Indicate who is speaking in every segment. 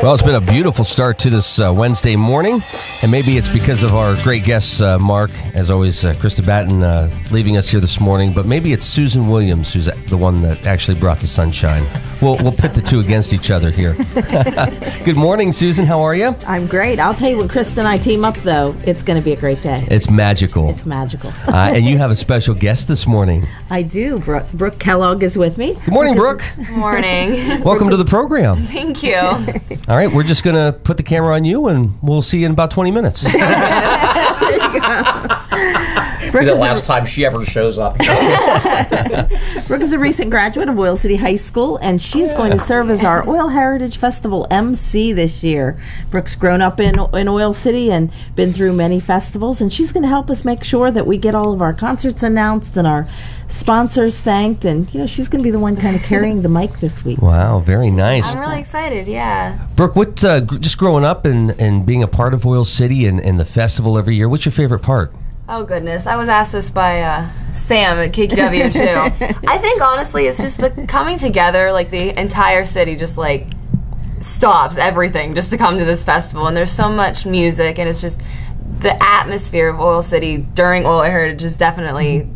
Speaker 1: Well, it's been a beautiful start to this Wednesday morning, and maybe it's because of our great guests, Mark, as always, Krista Batten leaving us here this morning, but maybe it's Susan Williams who's the one that actually brought the sunshine. We'll pit the two against each other here. Good morning, Susan. How are you?
Speaker 2: I'm great. I'll tell you, when Krista and I team up, though, it's going to be a great day.
Speaker 1: It's magical.
Speaker 2: It's magical.
Speaker 1: And you have a special guest this morning.
Speaker 2: I do. Brooke Kellogg is with me.
Speaker 1: Good morning, Brooke.
Speaker 3: Good morning.
Speaker 1: Welcome to the program.
Speaker 3: Thank you.
Speaker 1: All right, we're just going to put the camera on you, and we'll see you in about 20 minutes.
Speaker 2: There you go.
Speaker 4: Be the last time she ever shows up.
Speaker 2: Brooke is a recent graduate of Oil City High School, and she's going to serve as our Oil Heritage Festival MC this year. Brooke's grown up in Oil City and been through many festivals, and she's going to help us make sure that we get all of our concerts announced and our sponsors thanked, and she's going to be the one kind of carrying the mic this week.
Speaker 1: Wow, very nice.
Speaker 3: I'm really excited, yeah.
Speaker 1: Brooke, what just growing up and being a part of Oil City and the festival every year, what's your favorite part?
Speaker 3: Oh, goodness. I was asked this by Sam at KQW, too. I think, honestly, it's just the coming together, like the entire city just, stops everything just to come to this festival. And there's so much music, and it's just the atmosphere of Oil City during Oil Heritage is definitely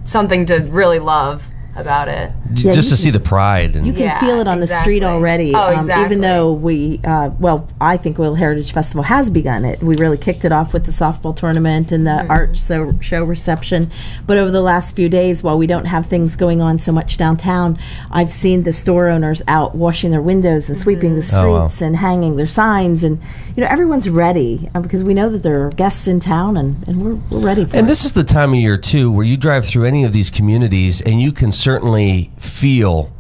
Speaker 3: something to really love about it.
Speaker 2: Yeah,
Speaker 1: just to see the pride. And
Speaker 2: you can feel it on the street already.
Speaker 3: Oh, exactly.
Speaker 2: Even though we, I think Oil Heritage Festival has begun it. We really kicked it off with the softball tournament and the art show reception. But over the last few days, while we don't have things going on so much downtown, I've seen the store owners out washing their windows and sweeping the streets and hanging their signs. And, everyone's ready because we know that there are guests in town, and we're ready for it.
Speaker 1: And this is the time of year, too, where you drive through any of these communities and you can certainly feel,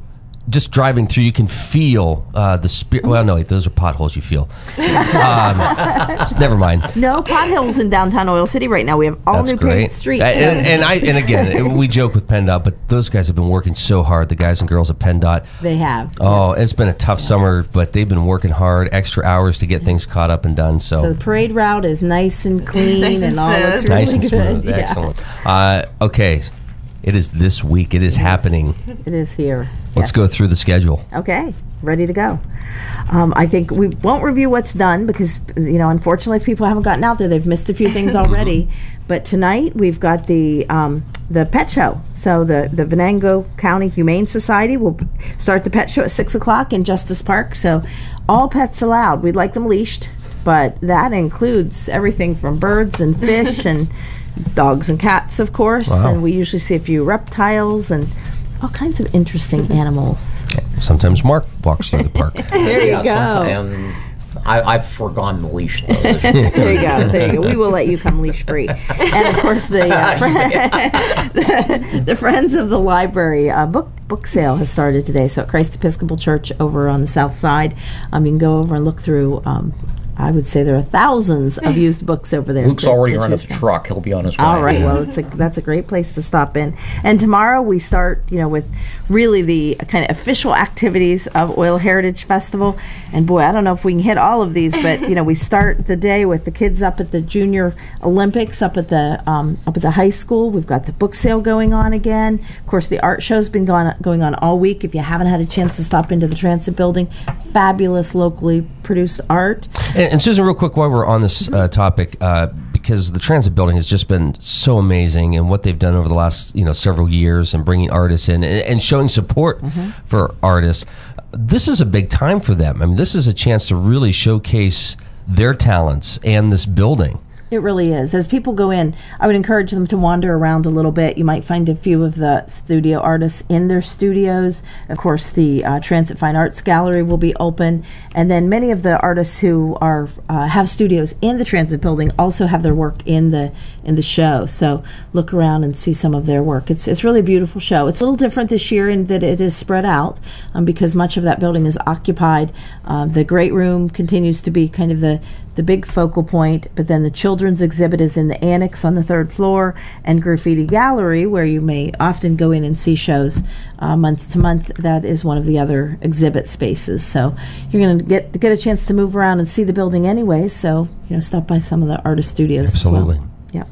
Speaker 1: just driving through, you can feel the spirit. Well, no, those are potholes you feel. Never mind.
Speaker 2: No potholes in downtown Oil City right now. We have all new paved streets.
Speaker 1: And again, we joke with PennDOT, but those guys have been working so hard, the guys and girls at PennDOT.
Speaker 2: They have.
Speaker 1: Oh,
Speaker 2: yes.
Speaker 1: It's been a tough summer, but they've been working hard, extra hours to get things caught up and done. So
Speaker 2: the parade route is nice and clean
Speaker 3: nice and
Speaker 2: all looks
Speaker 3: smooth.
Speaker 2: really
Speaker 1: nice and
Speaker 2: good.
Speaker 1: smooth.
Speaker 2: Yeah.
Speaker 1: Excellent. Okay. It is this week. It is happening.
Speaker 2: It is here.
Speaker 1: Let's go through the schedule.
Speaker 2: Okay, ready to go. I think we won't review what's done because, unfortunately, if people haven't gotten out there, they've missed a few things already. But tonight we've got the pet show. So the Venango County Humane Society will start the pet show at 6 o'clock in Justice Park. So all pets allowed. We'd like them leashed, but that includes everything from birds and fish and dogs and cats, of course.
Speaker 1: Wow.
Speaker 2: And we usually see a few reptiles and all kinds of interesting animals.
Speaker 1: Sometimes Mark walks through the park.
Speaker 2: There you go.
Speaker 4: I've forgotten the leash, though.
Speaker 2: There you go. We will let you come leash free. And of course, the Friends of the Library book sale has started today. So at Christ Episcopal Church over on the south side, you can go over and look through. I would say there are thousands of used books over there.
Speaker 4: Luke's already run his truck. He'll be on his way.
Speaker 2: All right. Well, that's a great place to stop in. And tomorrow we start, with really the kind of official activities of Oil Heritage Festival. And boy, I don't know if we can hit all of these, but we start the day with the kids up at the Junior Olympics up at the high school. We've got the book sale going on again. Of course, the art show's been going on all week. If you haven't had a chance to stop into the Transit Building, fabulous locally produced art.
Speaker 1: And Susan, real quick, while we're on this topic, because the Transit Building has just been so amazing, and what they've done over the last several years, and bringing artists in and showing support for artists. This is a big time for them. I mean, this is a chance to really showcase their talents and this building.
Speaker 2: It really is. As people go in, I would encourage them to wander around a little bit. You might find a few of the studio artists in their studios. Of course, the Transit Fine Arts Gallery will be open. And then many of the artists who are have studios in the Transit Building also have their work in the show. So look around and see some of their work. It's really a beautiful show. It's a little different this year in that it is spread out because much of that building is occupied. The Great Room continues to be kind of the big focal point, but then the children's exhibit is in the annex on the 3rd floor, and Graffiti Gallery, where you may often go in and see shows month to month, that is one of the other exhibit spaces. So you're going to get a chance to move around and see the building anyway, so stop by some of the artist studios.
Speaker 1: Absolutely.
Speaker 2: As well. Yeah.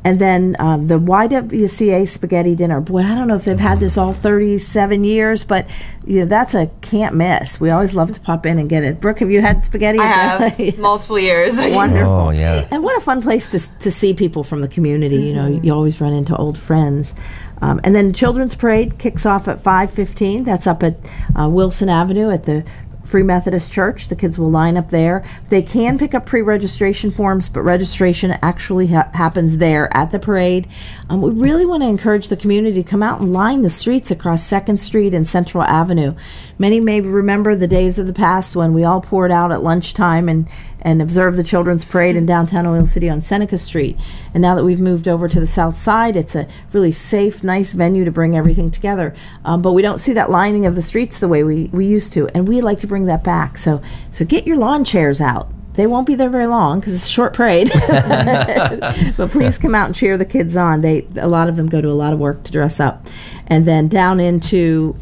Speaker 2: And then the YWCA spaghetti dinner. Boy, I don't know if they've had this all 37 years, but that's a can't miss. We always love to pop in and get it. Brooke, have you had spaghetti?
Speaker 3: I have multiple years.
Speaker 2: Wonderful.
Speaker 1: Oh, yeah.
Speaker 2: And what a fun place to see people from the community. You always run into old friends. And then Children's Parade kicks off at 5:15. That's up at Wilson Avenue at the Free Methodist Church. The kids will line up there. They can pick up pre-registration forms, but registration actually happens there at the parade. We really want to encourage the community to come out and line the streets across 2nd Street and Central Avenue. Many may remember the days of the past when we all poured out at lunchtime and observed the Children's Parade in downtown Oil City on Seneca Street. And now that we've moved over to the south side, it's a really safe, nice venue to bring everything together. But we don't see that lining of the streets the way we used to, and we like to bring that back. So get your lawn chairs out. They won't be there very long because it's a short parade. But please come out and cheer the kids on. A lot of them go to a lot of work to dress up. And then down into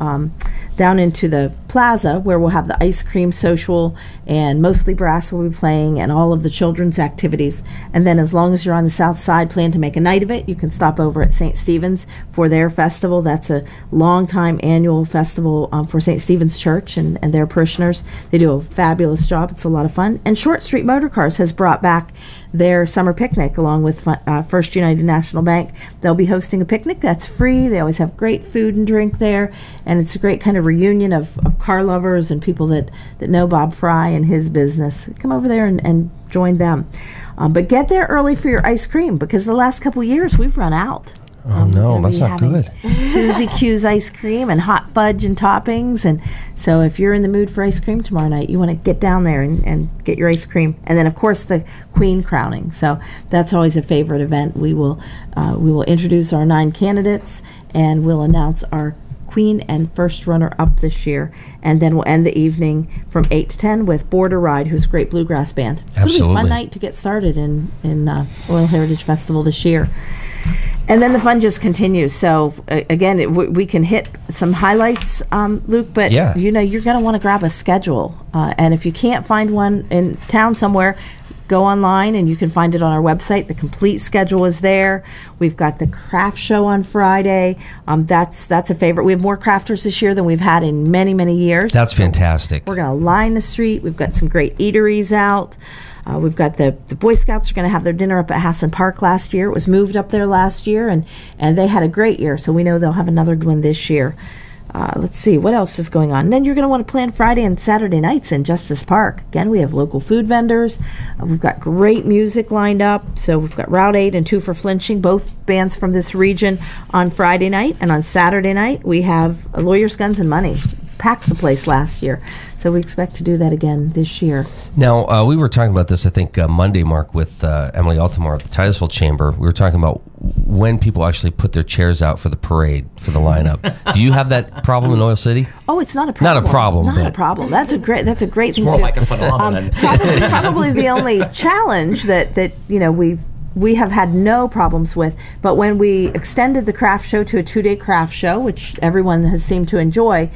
Speaker 2: the plaza where we'll have the ice cream social, and Mostly Brass will be playing, and all of the children's activities. And then as long as you're on the south side, plan to make a night of it, you can stop over at St. Stephen's for their festival. That's a long-time annual festival for St. Stephen's Church and their parishioners. They do a fabulous job. It's a lot of fun. And Short Street Motorcars has brought back their summer picnic along with First United National Bank. They'll be hosting a picnic that's free. They always have great food and drink there, and it's a great kind of reunion of car lovers and people that know Bob Fry and his business. Come over there and join them. But get there early for your ice cream, because the last couple years we've run out.
Speaker 1: Oh, no, that's not good.
Speaker 2: Susie Q's ice cream and hot fudge and toppings. And so if you're in the mood for ice cream tomorrow night, you want to get down there and get your ice cream. And then, of course, the Queen crowning. So that's always a favorite event. We will introduce our 9 candidates, and we'll announce our Queen and first runner-up this year. And then we'll end the evening from 8 to 10 with Border Ride, who's a great bluegrass band.
Speaker 1: Absolutely.
Speaker 2: It's going to be a fun night to get started in Oil Heritage Festival this year. And then the fun just continues. So, again, we can hit some highlights, Luke, but,
Speaker 1: yeah,
Speaker 2: you're going to want to grab a schedule. And if you can't find one in town somewhere, go online and you can find it on our website. The complete schedule is there. We've got the craft show on Friday. That's a favorite. We have more crafters this year than we've had in many, many years.
Speaker 1: That's fantastic.
Speaker 2: We're going to line the street. We've got some great eateries out. We've got the Boy Scouts are going to have their dinner up at Hassan Park last year. It was moved up there last year, and they had a great year, so we know they'll have another one this year. Let's see, what else is going on? And then you're going to want to plan Friday and Saturday nights in Justice Park. Again, we have local food vendors. We've got great music lined up. So we've got Route 8 and 2 for Flinching, both bands from this region on Friday night. And on Saturday night, we have Lawyers, Guns, and Money. Packed the place last year, so we expect to do that again this year.
Speaker 1: Now, we were talking about this, I think, Monday, Mark, with Emily Altamar at the Titusville Chamber. We were talking about when people actually put their chairs out for the parade, for the lineup. Do you have that problem in Oil City?
Speaker 2: Oh, it's not a problem.
Speaker 1: Not a problem.
Speaker 2: Not a problem. That's a great thing.
Speaker 4: More
Speaker 2: to
Speaker 4: like a phenomenon.
Speaker 2: Probably the only challenge that we have had no problems with. But when we extended the craft show to a 2-day craft show, which everyone has seemed to enjoy,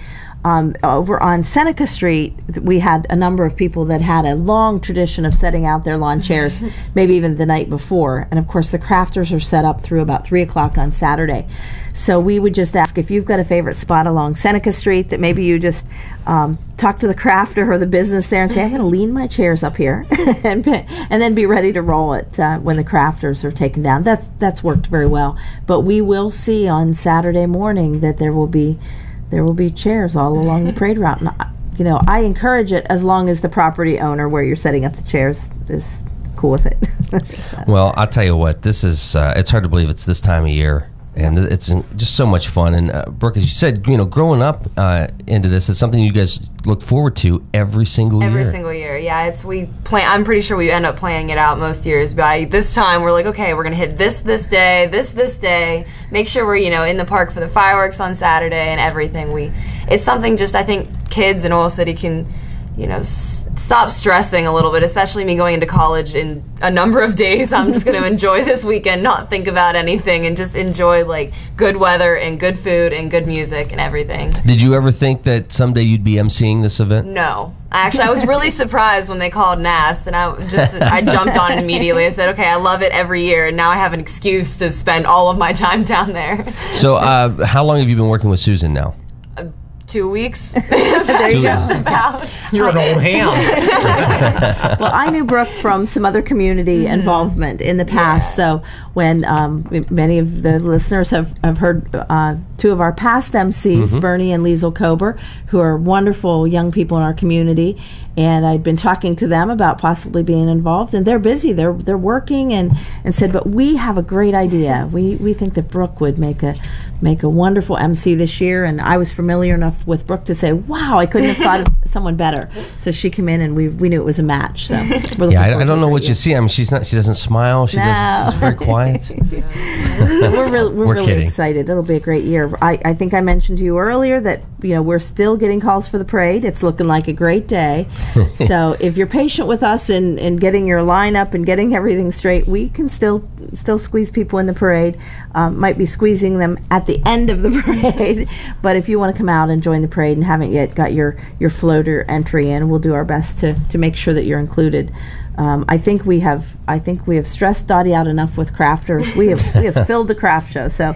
Speaker 2: over on Seneca Street, we had a number of people that had a long tradition of setting out their lawn chairs, maybe even the night before. And of course, the crafters are set up through about 3 o'clock on Saturday. So we would just ask if you've got a favorite spot along Seneca Street that maybe you just talk to the crafter or the business there and say, I'm going to lean my chairs up here and then be ready to roll it when the crafters are taken down. That's worked very well. But we will see on Saturday morning that there will be chairs all along the parade route. And, I encourage it as long as the property owner where you're setting up the chairs is cool with it.
Speaker 1: Well, I'll tell you what, this is, it's hard to believe it's this time of year. And it's just so much fun. And Brooke, as you said, growing up into this, it's something you guys look forward to every single year.
Speaker 3: Every single year, yeah. I'm pretty sure we end up playing it out most years. By this time, we're like, okay, we're gonna hit this day, this day. Make sure we're in the park for the fireworks on Saturday and everything. It's something just I think kids in Oil City can stop stressing a little bit, especially me going into college in a number of days. I'm just going to enjoy this weekend, not think about anything, and just enjoy like good weather and good food and good music and everything.
Speaker 1: Did you ever think that someday you'd be emceeing this event?
Speaker 3: No. Actually, I was really surprised when they called and asked, and I jumped on it immediately. I said, okay, I love it every year, and now I have an excuse to spend all of my time down there.
Speaker 1: So how long have you been working with Susan now?
Speaker 3: 2 weeks.
Speaker 2: Just
Speaker 3: about.
Speaker 4: You're an old ham.
Speaker 2: Well, I knew Brooke from some other community involvement in the past. So when many of the listeners have heard two of our past MCs, Bernie and Liesl Kober, who are wonderful young people in our community, and I'd been talking to them about possibly being involved, and they're busy. They're working, and said, but we have a great idea. We think that Brooke would make a wonderful MC this year, and I was familiar enough with Brooke to say, wow, I couldn't have thought of someone better. So she came in, and we knew it was a match. So
Speaker 1: I don't know what you see. I mean, she doesn't smile. She's very quiet.
Speaker 2: We're really
Speaker 1: kidding.
Speaker 2: excited. It'll be a great year. I think I mentioned to you earlier that we're still getting calls for the parade. It's looking like a great day. So if you're patient with us in getting your lineup and getting everything straight, we can still squeeze people in the parade. Might be squeezing them at the end of the parade, but if you want to come out and join the parade and haven't yet got your floater entry in, we'll do our best to make sure that you're included. I think we have stressed Dottie out enough with crafters. We have filled the craft show. So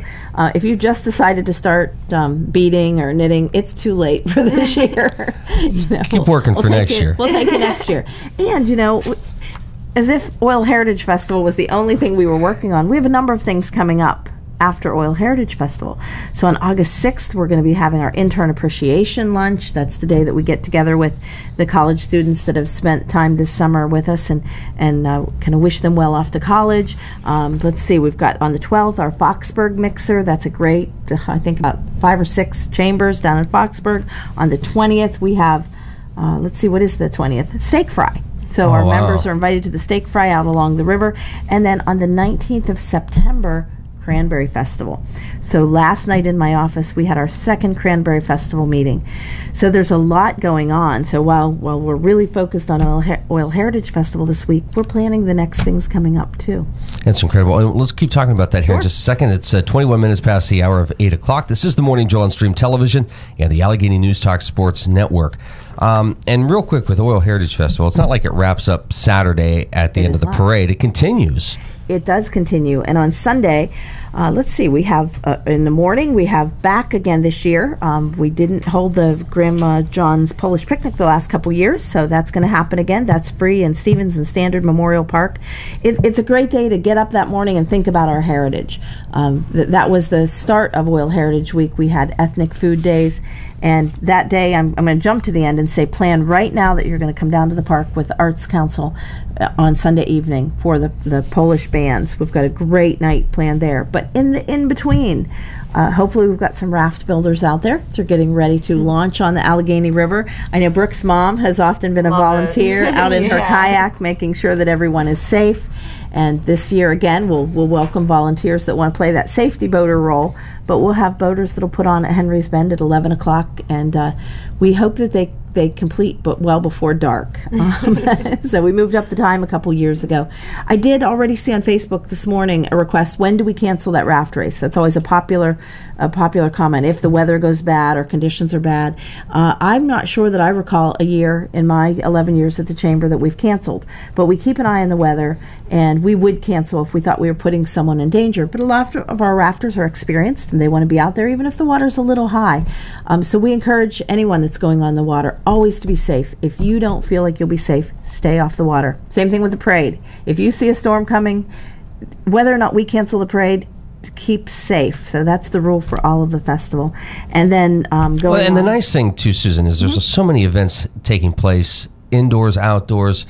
Speaker 2: if you just decided to start beading or knitting, it's too late for this year.
Speaker 1: Keep working for next year.
Speaker 2: We'll take it next year. And as if Oil Heritage Festival was the only thing we were working on, we have a number of things coming up after Oil Heritage Festival. So on August 6th, we're going to be having our intern appreciation lunch. That's the day that we get together with the college students that have spent time this summer with us and kind of wish them well off to college. Let's see, we've got on the 12th our Foxburg mixer. That's a great, I think about 5 or 6 chambers down in Foxburg. On the 20th, we have, let's see, what is the 20th? Steak fry. So our members are invited to the steak fry out along the river. And then on the 19th of September, Cranberry Festival. So last night in my office, we had our second Cranberry Festival meeting. So there's a lot going on. So while we're really focused on Oil Heritage Festival this week, we're planning the next things coming up too.
Speaker 1: That's incredible. And let's keep talking about that here in just a second. It's 21 minutes past the hour of 8 o'clock. This is the Morning Joel on Stream Television and the Allegheny News Talk Sports Network. And real quick with Oil Heritage Festival, it's not like it wraps up Saturday at the end of the parade. It continues.
Speaker 2: It does continue. And on Sunday, let's see, we have, in the morning, we have back again this year. We didn't hold the Grandma John's Polish Picnic the last couple years, so that's going to happen again. That's free in Stevens and Standard Memorial Park. It's a great day to get up that morning and think about our heritage. That was the start of Oil Heritage Week. We had ethnic food days. And that day, I'm going to jump to the end and say, plan right now that you're going to come down to the park with the Arts Council on Sunday evening for the Polish bands. We've got a great night planned there. But in between, hopefully we've got some raft builders out there. They're getting ready to launch on the Allegheny River. I know Brooke's mom has often been a volunteer out in her kayak, making sure that everyone is safe. And this year, again, we'll welcome volunteers that want to play that safety boater role, but we'll have boaters that'll put on at Henry's Bend at 11 o'clock, and we hope that they complete but well before dark. So we moved up the time a couple years ago. I did already see on Facebook this morning a request, when do we cancel that raft race? That's always a popular comment, if the weather goes bad or conditions are bad. I'm not sure that I recall a year in my 11 years at the Chamber that we've canceled, but we keep an eye on the weather, and we would cancel if we thought we were putting someone in danger. But a lot of our rafters are experienced, and they want to be out there even if the water's a little high. So we encourage anyone that's going on the water always to be safe. If you don't feel like you'll be safe, stay off the water. Same thing with the parade. If you see a storm coming, whether or not we cancel the parade, keep safe. So that's the rule for all of the festival. And then
Speaker 1: the nice thing too, Susan, is there's so many events taking place, indoors, outdoors.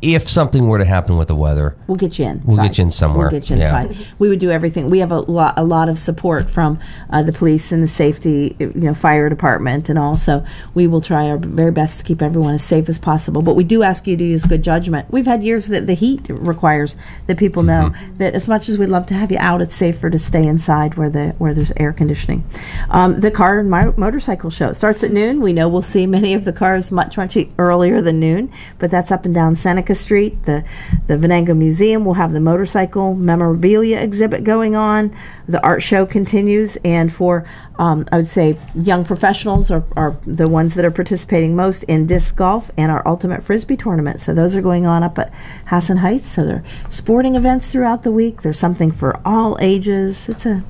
Speaker 1: if something were to happen with the weather,
Speaker 2: we'll get you in.
Speaker 1: We'll get you in somewhere.
Speaker 2: We'll get you inside. We would do everything. We have a lot of support from the police and the safety, fire department, and all. So we will try our very best to keep everyone as safe as possible. But we do ask you to use good judgment. We've had years that the heat requires that people know that as much as we'd love to have you out, it's safer to stay inside where there's air conditioning. The car and motorcycle show starts at noon. We know we'll see many of the cars much earlier than noon, but that's up and down Seneca Street. The Venango Museum will have the motorcycle memorabilia exhibit going on. The art show continues, and for I would say young professionals are the ones that are participating most in disc golf and our ultimate frisbee tournament. So those are going on up at Hassan Heights. So there are sporting events throughout the week. There's something for all ages. It's a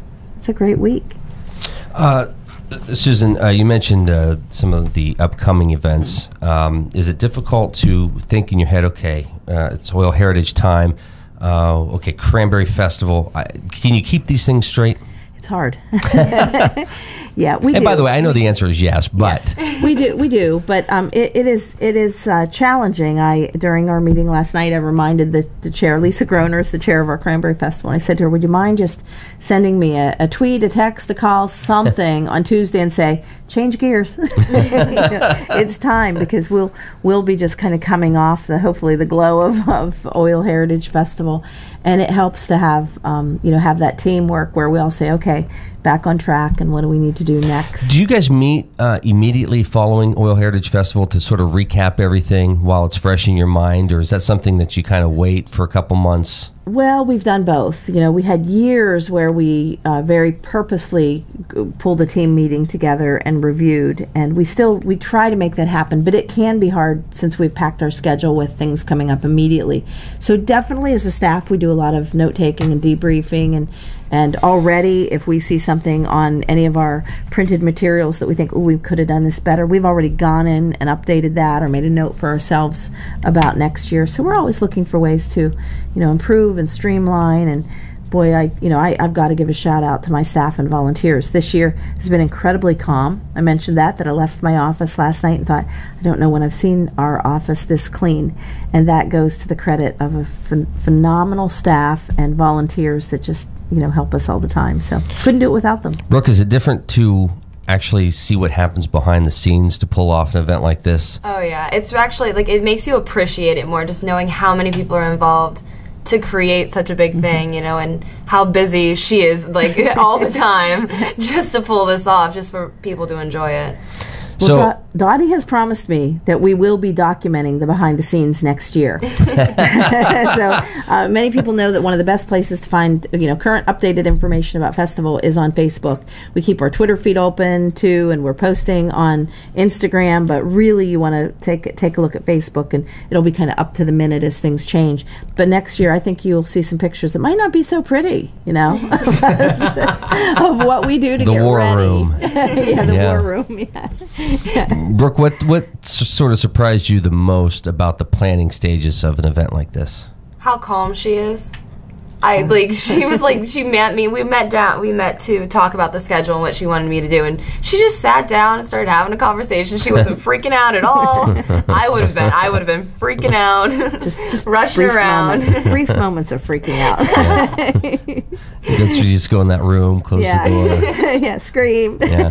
Speaker 2: great week.
Speaker 1: Susan, you mentioned some of the upcoming events. Is it difficult to think in your head, okay, it's Oil Heritage time, okay, Cranberry Festival. Can you keep these things straight?
Speaker 2: It's hard. Yeah, we do.
Speaker 1: And by the way, I know the answer is yes, but
Speaker 2: we do. But it is challenging. During our meeting last night, I reminded the chair, Lisa Groner is the chair of our Cranberry Festival, and I said to her, "Would you mind just sending me a tweet, a text, a call, something on Tuesday, and say change gears? It's time, because we'll be just kind of coming off hopefully the glow of Oil Heritage Festival, and it helps to have have that teamwork where we all say, okay, back on track, and what do we need to do next?"
Speaker 1: Do you guys meet immediately following Oil Heritage Festival to sort of recap everything while it's fresh in your mind, or is that something that you kind of wait for a couple months?
Speaker 2: Well, we've done both. We had years where we very purposely pulled a team meeting together and reviewed, and we try to make that happen, but it can be hard since we've packed our schedule with things coming up immediately. So definitely as a staff, we do a lot of note-taking and debriefing, and already if we see something on any of our printed materials that we think, we could have done this better, we've already gone in and updated that or made a note for ourselves about next year. So we're always looking for ways to, improve and streamline. And boy, I've got to give a shout out to my staff and volunteers. This year has been incredibly calm. I mentioned that I left my office last night and thought, I don't know when I've seen our office this clean. And that goes to the credit of a phenomenal staff and volunteers that just, help us all the time. So couldn't do it without them.
Speaker 1: Brooke, is it different to actually see what happens behind the scenes to pull off an event like this?
Speaker 3: Oh yeah, it's actually it makes you appreciate it more, just knowing how many people are involved to create such a big thing, and how busy she is all the time just to pull this off, just for people to enjoy it.
Speaker 2: Well, Dottie has promised me that we will be documenting the behind the scenes next year. So many people know that one of the best places to find current updated information about festival is on Facebook. We keep our Twitter feed open too, and we're posting on Instagram, but really you want to take a look at Facebook, and it'll be kind of up to the minute as things change. But next year I think you'll see some pictures that might not be so pretty, of what we do to
Speaker 1: the
Speaker 2: get
Speaker 1: war
Speaker 2: ready.
Speaker 1: Room.
Speaker 2: The war room.
Speaker 1: Brooke, what sort of surprised you the most about the planning stages of an event like this?
Speaker 3: How calm she is. She was she met me. We met to talk about the schedule and what she wanted me to do, and she just sat down and started having a conversation. She wasn't freaking out at all. I would have been freaking out, just rushing around.
Speaker 2: Brief moments of freaking out.
Speaker 1: That's when you just go in that room, close the door.
Speaker 2: Yeah, scream.
Speaker 1: Yeah.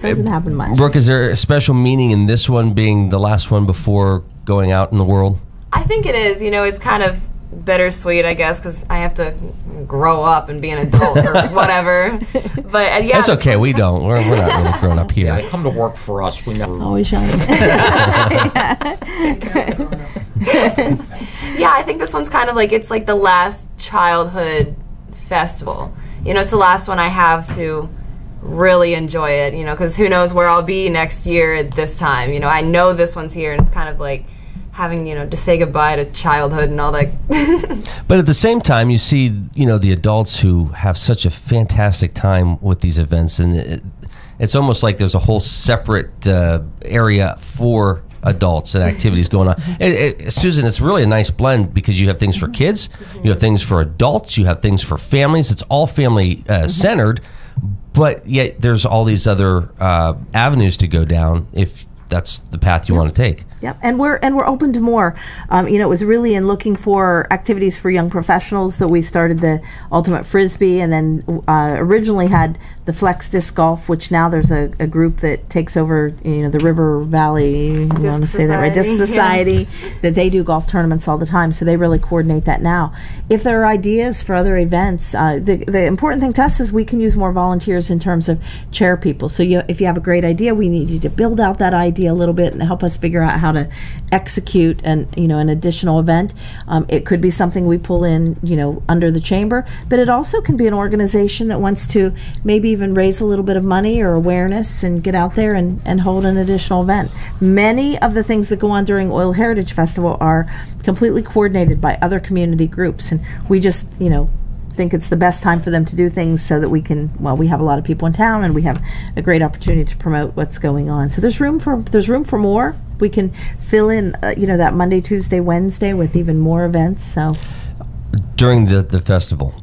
Speaker 2: Doesn't happen much.
Speaker 1: Brooke, is there a special meaning in this one being the last one before going out in the world?
Speaker 3: I think it is. It's kind of bittersweet, I guess, because I have to grow up and be an adult or whatever. But
Speaker 1: that's okay. We don't. We're not really grown up here.
Speaker 4: Yeah, they come to work for us. We never
Speaker 2: always shine.
Speaker 3: Yeah, I think this one's kind of it's the last childhood festival. It's the last one I have to really enjoy it. Because who knows where I'll be next year at this time. I know this one's here, and it's kind of having to say goodbye to childhood and all that.
Speaker 1: But at the same time, you see the adults who have such a fantastic time with these events, and it's almost like there's a whole separate area for adults and activities going on. Susan, it's really a nice blend because you have things for kids, you have things for adults, you have things for families. It's all family centered, but yet there's all these other avenues to go down if that's the path you want to take.
Speaker 2: Yep, and we're open to more. It was really in looking for activities for young professionals that we started the Ultimate Frisbee, and then originally had the Flex Disc Golf, which now there's a group that takes over. The River Valley
Speaker 3: Disc
Speaker 2: Society, that they do golf tournaments all the time. So they really coordinate that now. If there are ideas for other events, the important thing to us is we can use more volunteers in terms of chair people. So if you have a great idea, we need you to build out that idea a little bit and help us figure out how to execute an additional event. It could be something we pull in under the chamber, but it also can be an organization that wants to maybe even raise a little bit of money or awareness and get out there and hold an additional event. Many of the things that go on during Oil Heritage Festival are completely coordinated by other community groups, and we just think it's the best time for them to do things so that we have a lot of people in town and we have a great opportunity to promote what's going on. So there's room for more. We can fill in that Monday, Tuesday, Wednesday with even more events. So
Speaker 1: during the festival,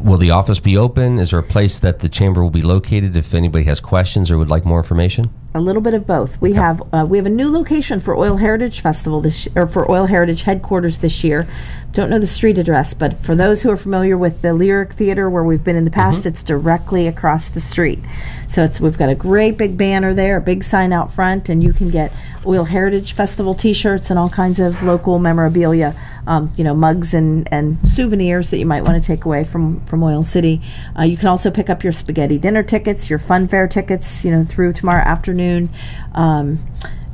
Speaker 1: will the office be open? Is there a place that the chamber will be located if anybody has questions or would like more information?
Speaker 2: A little bit of both. We have a new location for Oil Heritage Festival for Oil Heritage headquarters this year. Don't know the street address, but for those who are familiar with the Lyric Theater where we've been in the past, it's directly across the street. So we've got a great big banner there, a big sign out front, and you can get Oil Heritage Festival T-shirts and all kinds of local memorabilia, mugs and souvenirs that you might want to take away from Oil City. You can also pick up your spaghetti dinner tickets, your fun fair tickets, through tomorrow afternoon.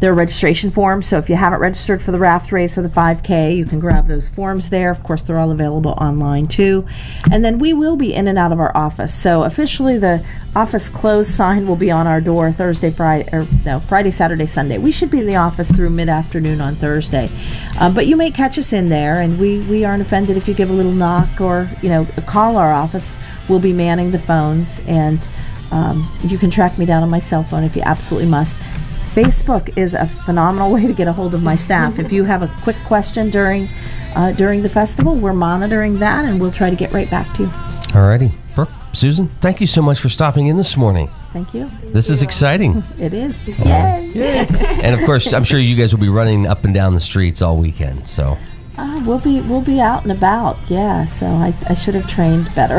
Speaker 2: There are registration forms, so if you haven't registered for the raft race or the 5K, you can grab those forms there. Of course, they're all available online too. And then we will be in and out of our office. So officially, the office closed sign will be on our door Friday, Saturday, Sunday. We should be in the office through mid-afternoon on Thursday. But you may catch us in there, and we aren't offended if you give a little knock or call our office. We'll be manning the phones, and you can track me down on my cell phone if you absolutely must. Facebook is a phenomenal way to get a hold of my staff. If you have a quick question during the festival, we're monitoring that, and we'll try to get right back to you.
Speaker 1: Alrighty. Brooke, Susan, thank you so much for stopping in this morning.
Speaker 2: Thank you.
Speaker 1: This is exciting.
Speaker 2: It is. Yay.
Speaker 1: And of course, I'm sure you guys will be running up and down the streets all weekend. So
Speaker 2: we'll be out and about. Yeah. So I should have trained better.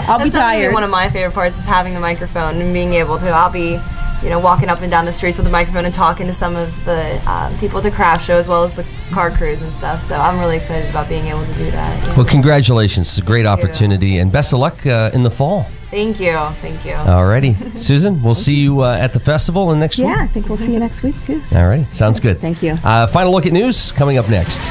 Speaker 2: I'll be tired.
Speaker 3: One of my favorite parts is having the microphone and being able to. I'll be walking up and down the streets with the microphone and talking to some of the people at the craft show as well as the car crews and stuff. So I'm really excited about being able to do that.
Speaker 1: Well, congratulations. It's a great opportunity, and best of luck in the fall.
Speaker 3: Thank you.
Speaker 1: Alrighty. Susan, we'll see you at the festival and next week.
Speaker 2: Yeah, I think we'll see you next week too. So.
Speaker 1: Alrighty. Sounds good.
Speaker 2: Thank you.
Speaker 1: Final look at news coming up next.